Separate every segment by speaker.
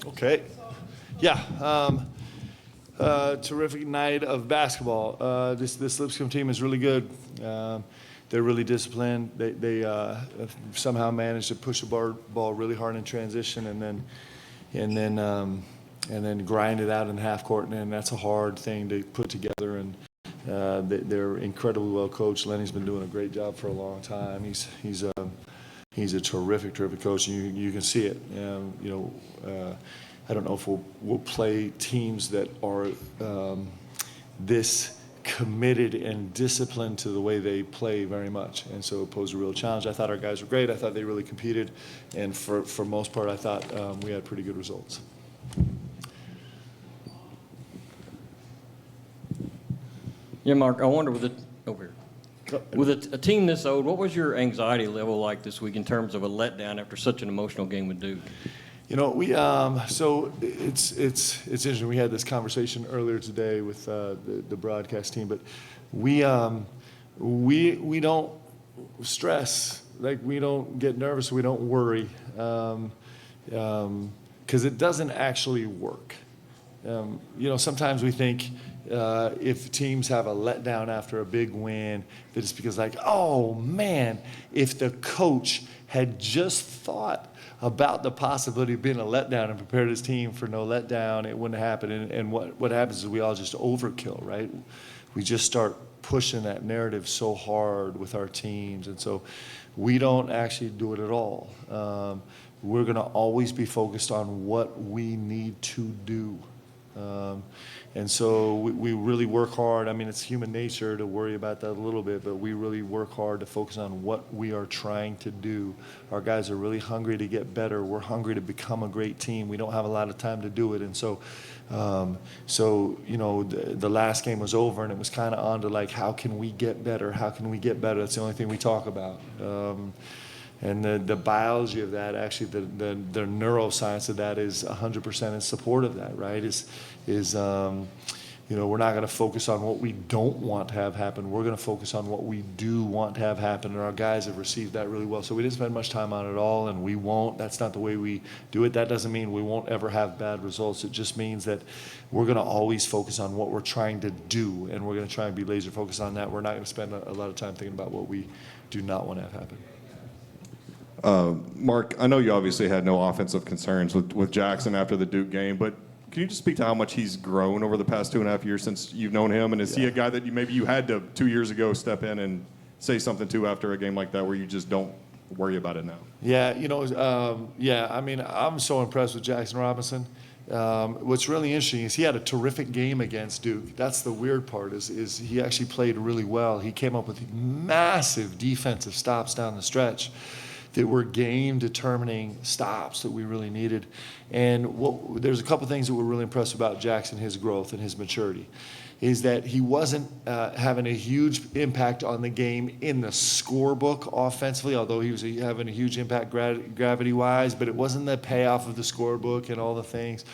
Speaker 1: Okay. Yeah. Terrific night of basketball. This Lipscomb team is really good. They're really disciplined. They somehow managed to push the ball really hard in transition, and then grind it out in half court, and that's a hard thing to put together. And they're incredibly well coached. Lenny's been doing a great job for a long time. He's a terrific coach, and you can see it. I don't know if we'll play teams that are this committed and disciplined to the way they play very much, and so it posed a real challenge. I thought our guys were great. I thought they really competed, and for most part, I thought we had pretty good results.
Speaker 2: Yeah, Mark, I wonder with a team this old, what was your anxiety level like this week in terms of a letdown after such an emotional game with Duke?
Speaker 1: We so it's interesting. We had this conversation earlier today with the broadcast team, but we don't stress, like we don't get nervous, we don't worry, because it doesn't actually work. Sometimes we think if teams have a letdown after a big win, that it's because oh man, if the coach had just thought about the possibility of being a letdown and prepared his team for no letdown, it wouldn't happen. And what happens is we all just overkill, right? We just start pushing that narrative so hard with our teams, and so we don't actually do it at all. We're going to always be focused on what we need to do. And so we really work hard. I mean, it's human nature to worry about that a little bit, but we really work hard to focus on what we are trying to do. Our guys are really hungry to get better. We're hungry to become a great team. We don't have a lot of time to do it. And so, the last game was over, and it was kind of on to how can we get better? How can we get better? That's the only thing we talk about. And the biology of that, actually, the neuroscience of that is 100% in support of that, right? We're not going to focus on what we don't want to have happen. We're going to focus on what we do want to have happen, and our guys have received that really well. So we didn't spend much time on it at all, and we won't. That's not the way we do it. That doesn't mean we won't ever have bad results. It just means that we're going to always focus on what we're trying to do, and we're going to try and be laser focused on that. We're not going to spend a lot of time thinking about what we do not want to have happen.
Speaker 3: Mark, I know you obviously had no offensive concerns with Jackson after the Duke game, but can you just speak to how much he's grown over the past 2.5 years since you've known him? And is he a guy that maybe you had to 2 years ago step in and say something to after a game like that where you just don't worry about it now?
Speaker 1: Yeah, I mean, I'm so impressed with Jackson Robinson. What's really interesting is he had a terrific game against Duke. That's the weird part is he actually played really well. He came up with massive defensive stops down the stretch that were game-determining stops that we really needed. And there's a couple things that we're really impressed about Jackson, his growth and his maturity, is that he wasn't having a huge impact on the game in the scorebook offensively, although he was having a huge impact gravity-wise, but it wasn't the payoff of the scorebook and all the things.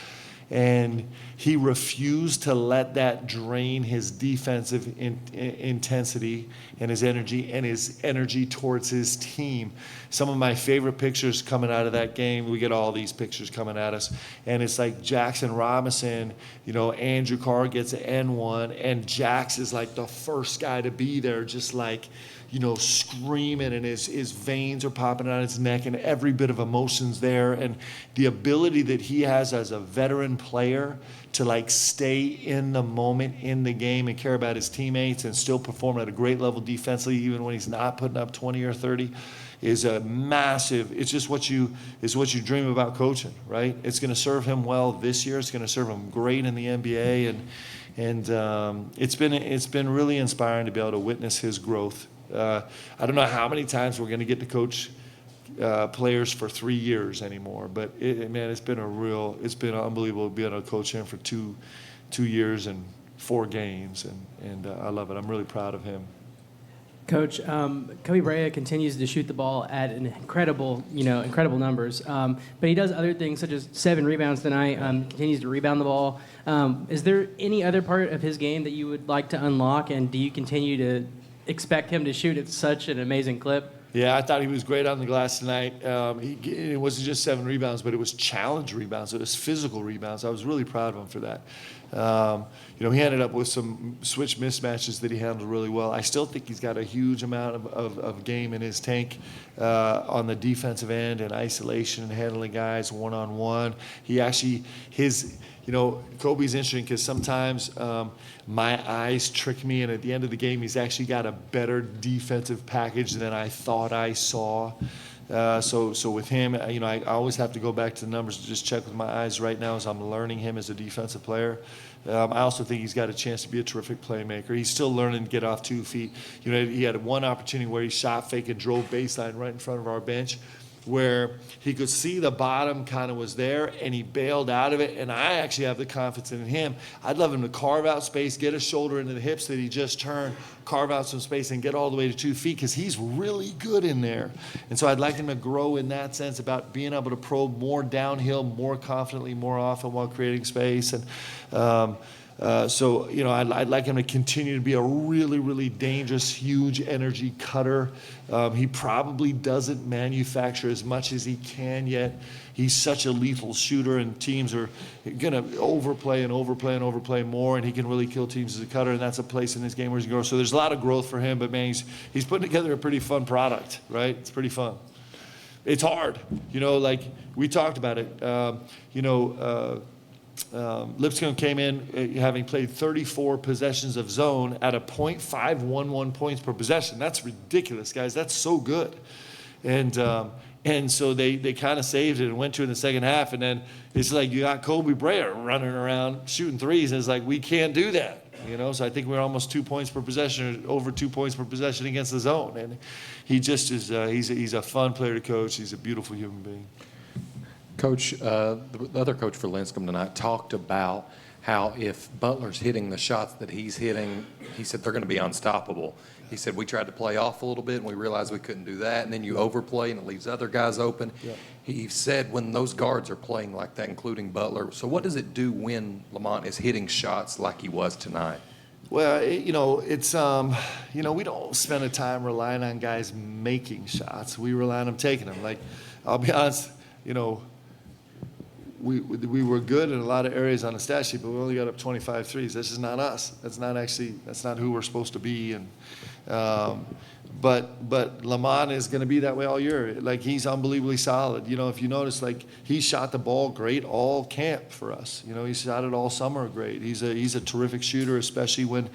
Speaker 1: And he refused to let that drain his defensive intensity and his energy towards his team. Some of my favorite pictures coming out of that game, we get all these pictures coming at us, and it's like Jackson Robinson, Andrew Carr gets an N1, and Jax is like the first guy to be there, just screaming, and his veins are popping out his neck, and every bit of emotion's there. And the ability that he has as a veteran player to stay in the moment in the game and care about his teammates and still perform at a great level defensively, even when he's not putting up 20 or 30, is a massive. It's just what you dream about coaching, right? It's going to serve him well this year. It's going to serve him great in the NBA, and it's been really inspiring to be able to witness his growth. I don't know how many times we're going to get to coach players for 3 years anymore, but it's been unbelievable to be able to coach him for two years and 4 games, and I love it. I'm really proud of him.
Speaker 4: Coach, Kobe Bryant continues to shoot the ball at an incredible numbers, but he does other things such as 7 rebounds tonight. Continues to rebound the ball. Is there any other part of his game that you would like to unlock, and do you continue to expect him to shoot at such an amazing clip?
Speaker 1: Yeah, I thought he was great on the glass tonight. It wasn't just 7 rebounds, but it was challenge rebounds. It was physical rebounds. I was really proud of him for that. He ended up with some switch mismatches that he handled really well. I still think he's got a huge amount of game in his tank on the defensive end and isolation and handling guys one-on-one. Kobe's interesting because sometimes my eyes trick me, and at the end of the game, he's actually got a better defensive package than I thought I saw. So with him, I always have to go back to the numbers to just check with my eyes right now as I'm learning him as a defensive player. I also think he's got a chance to be a terrific playmaker. He's still learning to get off 2 feet. He had one opportunity where he shot fake and drove baseline right in front of our bench, where he could see the bottom kind of was there, and he bailed out of it, and I actually have the confidence in him. I'd love him to carve out space, get a shoulder into the hips that he just turned, carve out some space, and get all the way to 2 feet, because he's really good in there. And so I'd like him to grow in that sense about being able to probe more downhill, more confidently, more often while creating space. And I'd like him to continue to be a really, really dangerous, huge energy cutter. He probably doesn't manufacture as much as he can yet. He's such a lethal shooter, and teams are going to overplay more, and he can really kill teams as a cutter, and that's a place in this game where he can grow. So there's a lot of growth for him, but, man, he's putting together a pretty fun product, right? It's pretty fun. It's hard. Like we talked about it. Lipscomb came in having played 34 possessions of zone at a .511 points per possession. That's ridiculous, guys. That's so good. And so they kind of saved it and went to it in the second half. And then it's like you got Kobe Bryant running around shooting threes. And it's like, we can't do that. So I think we're almost 2 points per possession, or over 2 points per possession against the zone. And he just is, he's a fun player to coach. He's a beautiful human being.
Speaker 5: Coach, the other coach for Lipscomb tonight talked about how if Butler's hitting the shots that he's hitting, he said they're going to be unstoppable. He said we tried to play off a little bit and we realized we couldn't do that, and then you overplay and it leaves other guys open. Yeah. He said when those guards are playing like that, including Butler, so what does it do when Lamont is hitting shots like he was tonight?
Speaker 1: Well, it's we don't spend a time relying on guys making shots. We rely on them taking them. Like, I'll be honest, we were good in a lot of areas on the stat sheet, but we only got up 25 threes. This is not us. That's not who we're supposed to be. And but Lamont is going to be that way all year. Like, he's unbelievably solid. If you notice, like, he shot the ball great all camp for us. He shot it all summer great. He's a terrific shooter, especially when,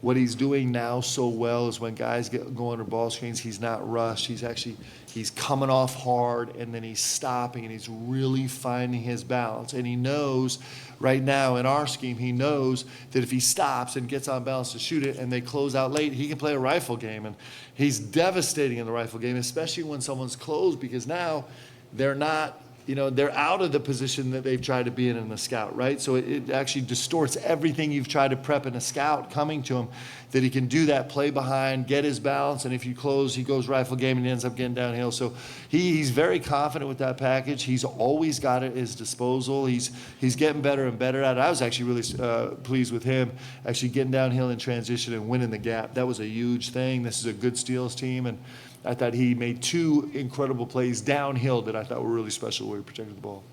Speaker 1: what he's doing now so well is when guys go under ball screens, he's not rushed. He's coming off hard, and then he's stopping, and he's really finding his balance. And he knows right now in our scheme, he knows that if he stops and gets on balance to shoot it and they close out late, he can play a rifle game. And he's devastating in the rifle game, especially when someone's closed, because now they're not, they're out of the position that they've tried to be in the scout, right? So it actually distorts everything you've tried to prep in a scout coming to him, that he can do that, play behind, get his balance, and if you close, he goes rifle game and he ends up getting downhill. So he's very confident with that package. He's always got it at his disposal. He's getting better and better at it. I was actually really pleased with him actually getting downhill in transition and winning the gap. That was a huge thing. This is a good steals team, and I thought he made 2 incredible plays downhill that I thought were really special where he protected the ball.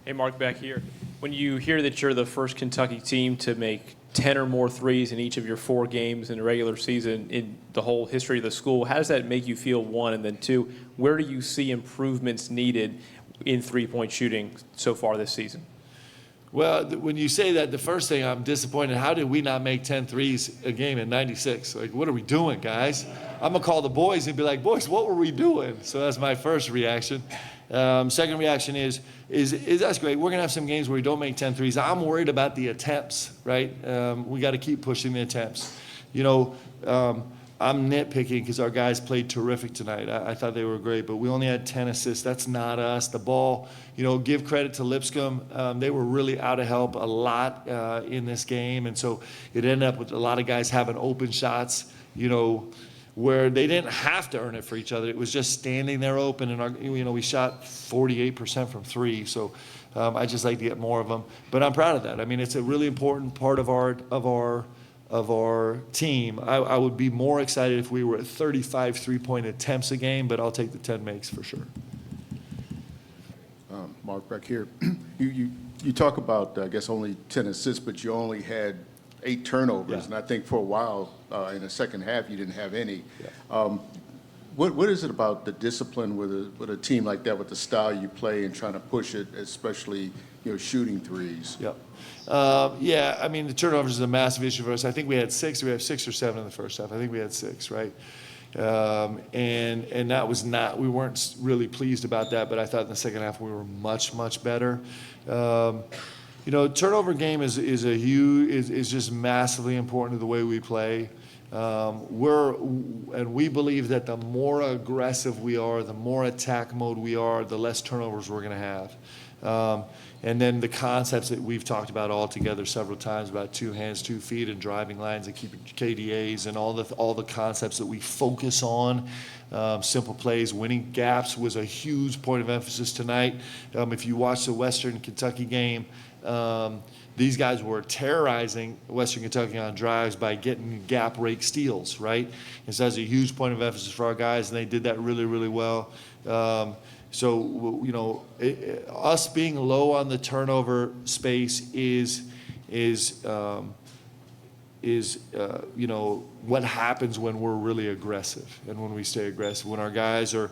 Speaker 6: Hey, Mark, back here. When you hear that you're the first Kentucky team to make 10 or more threes in each of your 4 games in the regular season in the whole history of the school, how does that make you feel, 1? And then 2, where do you see improvements needed in three-point shooting so far this season?
Speaker 1: Well, when you say that, the first thing, I'm disappointed. How did we not make 10 threes a game in '96? Like, what are we doing, guys? I'm going to call the boys and be like, boys, what were we doing? So that's my first reaction. Second reaction is that's great. We're going to have some games where we don't make 10 threes. I'm worried about the attempts, right? We got to keep pushing the attempts. I'm nitpicking because our guys played terrific tonight. I thought they were great, but we only had 10 assists. That's not us. The ball, give credit to Lipscomb. They were really out of help a lot in this game, and so it ended up with a lot of guys having open shots, where they didn't have to earn it for each other. It was just standing there open, and we shot 48% from 3. So I just like to get more of them. But I'm proud of that. I mean, it's a really important part of our of our team. I would be more excited if we were at 35 3-point attempts a game, but I'll take the 10 makes for sure.
Speaker 7: Mark, back here. You talk about, I guess, only 10 assists, but you only had 8 turnovers.
Speaker 1: Yeah.
Speaker 7: And I think for a while in the second half, you didn't have any.
Speaker 1: Yeah.
Speaker 7: What is it about the discipline with a team like that, with the style you play and trying to push it, especially, shooting threes?
Speaker 1: Yep. Yeah, I mean, the turnovers is a massive issue for us. I think we had 6. We have 6 or 7 in the first half. I think we had 6, right? And that was not, we weren't really pleased about that, but I thought in the second half we were much, much better. Turnover game is just massively important to the way we play. We believe that the more aggressive we are, the more attack mode we are, the less turnovers we're going to have. And then the concepts that we've talked about all together several times about 2 hands, 2 feet, and driving lines and keeping KDAs and all the concepts that we focus on. Simple plays, winning gaps was a huge point of emphasis tonight. If you watch the Western Kentucky game, these guys were terrorizing Western Kentucky on drives by getting gap rake steals, right? And so that's a huge point of emphasis for our guys, and they did that really, really well. Us being low on the turnover space is what happens when we're really aggressive and when we stay aggressive. When our guys are,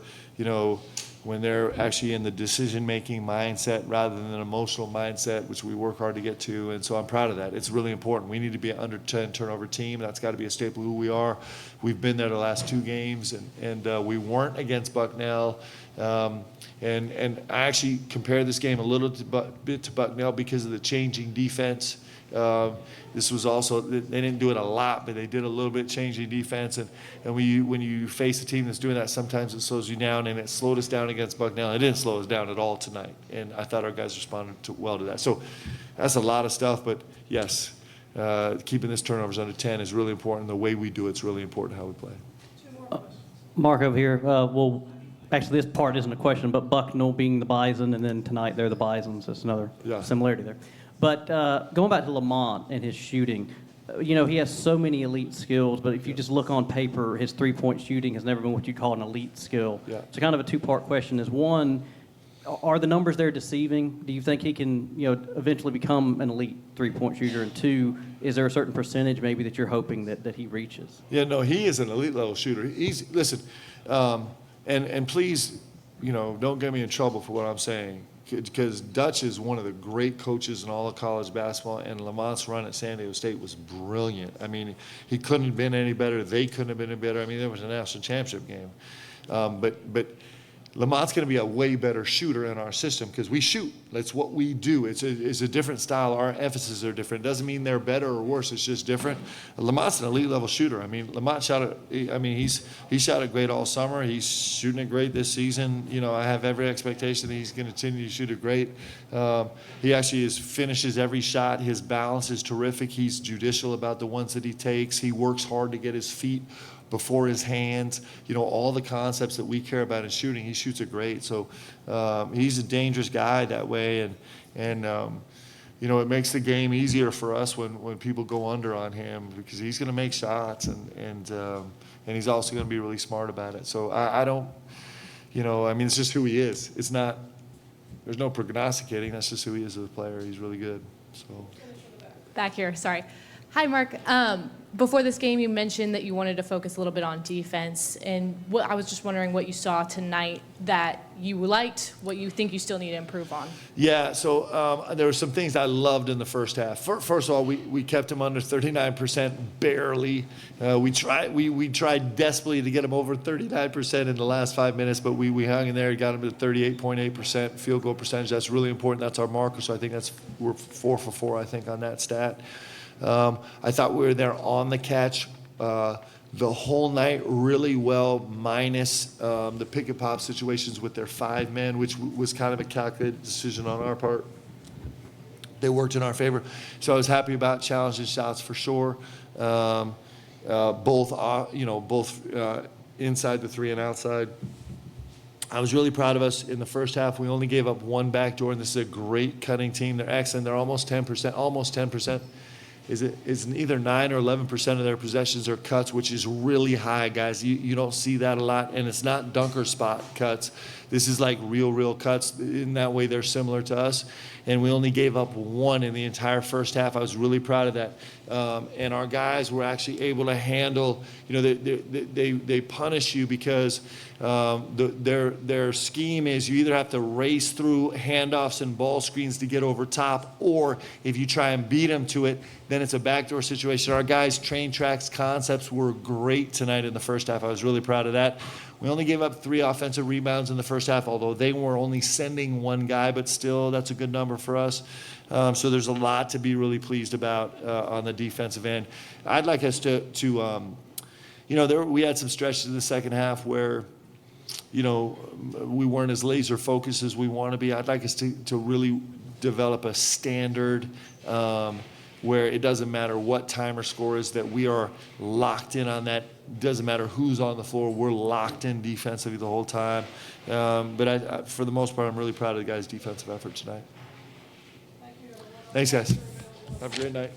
Speaker 1: when they're actually in the decision-making mindset rather than an emotional mindset, which we work hard to get to. And so I'm proud of that. It's really important. We need to be an under 10 turnover team. That's got to be a staple of who we are. We've been there the last 2 games, and we weren't against Bucknell. And I actually compare this game a little bit to Bucknell because of the changing defense. This was also, they didn't do it a lot, but they did a little bit changing defense. And when you face a team that's doing that, sometimes it slows you down, and it slowed us down against Bucknell. It didn't slow us down at all tonight, and I thought our guys responded well to that. So that's a lot of stuff, but yes, keeping this turnovers under 10 is really important. The way we do it's really important how we play.
Speaker 8: Mark over here. Actually, this part isn't a question, but Bucknell being the Bison, and then tonight they're the Bisons. That's another similarity there. But going back to Lamont and his shooting, he has so many elite skills, but if you just look on paper, his three-point shooting has never been what you call an elite skill.
Speaker 1: Yeah.
Speaker 8: So kind of a two-part question is, one, are the numbers there deceiving? Do you think he can, eventually become an elite three-point shooter? And 2, is there a certain percentage maybe that you're hoping that he reaches?
Speaker 1: Yeah, no, he is an elite level shooter. Listen, and please, don't get me in trouble for what I'm saying, because Dutch is one of the great coaches in all of college basketball, and Lamont's run at San Diego State was brilliant. I mean, he couldn't have been any better. They couldn't have been any better. I mean, there was a national championship game. But Lamont's going to be a way better shooter in our system because we shoot. That's what we do. It's a different style. Our emphases are different. It doesn't mean they're better or worse. It's just different. Lamont's an elite level shooter. I mean, Lamont he shot it great all summer. He's shooting it great this season. I have every expectation that he's going to continue to shoot it great. He actually finishes every shot. His balance is terrific. He's judicial about the ones that he takes. He works hard to get his feet before his hands, all the concepts that we care about in shooting, he shoots it great. So he's a dangerous guy that way, and it makes the game easier for us when people go under on him because he's going to make shots, and he's also going to be really smart about it. So I don't, it's just who he is. It's not, there's no prognosticating. That's just who he is as a player. He's really good. So
Speaker 9: Back here, sorry. Hi, Mark. Before this game, you mentioned that you wanted to focus a little bit on defense, and I was just wondering what you saw tonight that you liked, what you think you still need to improve on.
Speaker 1: Yeah, so there were some things I loved in the first half. First of all, we kept him under 39% barely. We tried desperately to get him over 39% in the last 5 minutes, but we hung in there, got him to 38.8% field goal percentage. That's really important. That's our marker, so I think we're 4 for 4, I think, on that stat. I thought we were there on the catch the whole night really well, minus the pick and pop situations with their 5 men, which was kind of a calculated decision on our part. They worked in our favor. So I was happy about challenging shots for sure. Both inside the 3 and outside. I was really proud of us in the first half. We only gave up 1 backdoor, and this is a great cutting team. They're excellent. They're almost 10%. is either 9 or 11% of their possessions are cuts, which is really high, guys. You don't see that a lot, and it's not dunker spot cuts. This is like real cuts. In that way, they're similar to us. And we only gave up 1 in the entire first half. I was really proud of that. And our guys were actually able to handle, they punish you because their scheme is you either have to race through handoffs and ball screens to get over top, or if you try and beat them to it, then it's a backdoor situation. Our guys' train tracks concepts were great tonight in the first half. I was really proud of that. We only gave up 3 offensive rebounds in the first half, although they were only sending 1 guy, but still, that's a good number for us. So there's a lot to be really pleased about on the defensive end. I'd like us to we had some stretches in the second half where, we weren't as laser focused as we want to be. I'd like us to really develop a standard where it doesn't matter what time or score is, that we are locked in on that. Doesn't matter who's on the floor, we're locked in defensively the whole time. But for the most part, I'm really proud of the guys' defensive effort tonight. Thanks, guys. Have a great night.